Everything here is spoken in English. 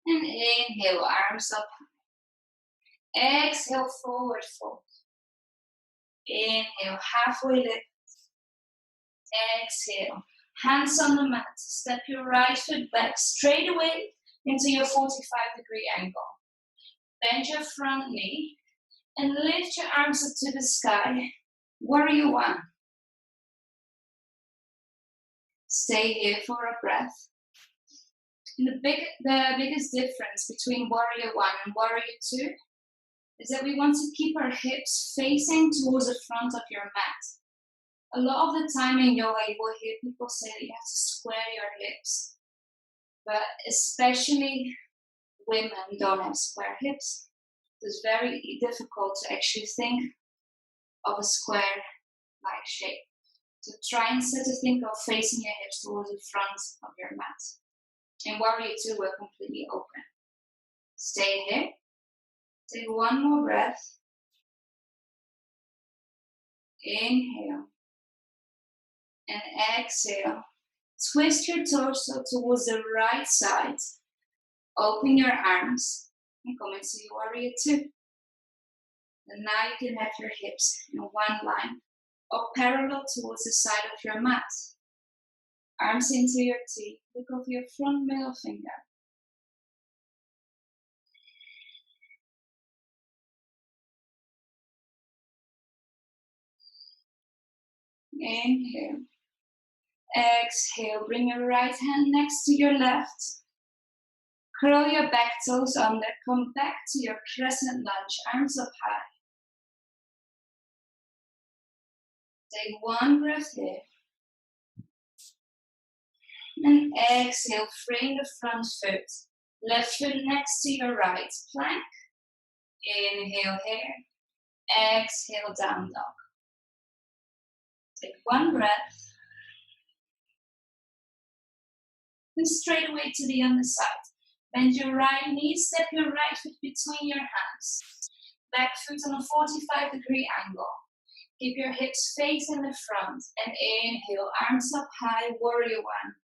And inhale, arms up. Exhale, forward fold. Inhale, halfway lift. Exhale, hands on the mat. Step your right foot back straight away into your 45-degree angle. Bend your front knee and lift your arms up to the sky. Warrior one. Stay here for a breath. And the biggest difference between warrior one and warrior two is that we want to keep our hips facing towards the front of your mat. A lot of the time in yoga, you will hear people say that you have to square your hips. But especially women don't have square hips. It's very difficult to actually think of a square-like shape. So try instead to think of facing your hips towards the front of your mat. In warrior two, we're completely open. Stay here. Take one more breath. Inhale. And exhale. Twist your torso towards the right side. Open your arms and come into your warrior two. And now you can have your hips in one line or parallel towards the side of your mat. Arms into your T. Look over your front middle finger. Inhale. Exhale. Bring your right hand next to your left. Curl your back toes under. Come back to your crescent lunge. Arms up high. Take one breath here. And exhale. Frame the front foot. Left foot next to your right. Plank. Inhale here. Exhale, down dog. Take one breath. And straight away to the other side. Bend your right knee, step your right foot between your hands. Back foot on a 45-degree angle. Keep your hips facing the front and inhale, arms up high, warrior one.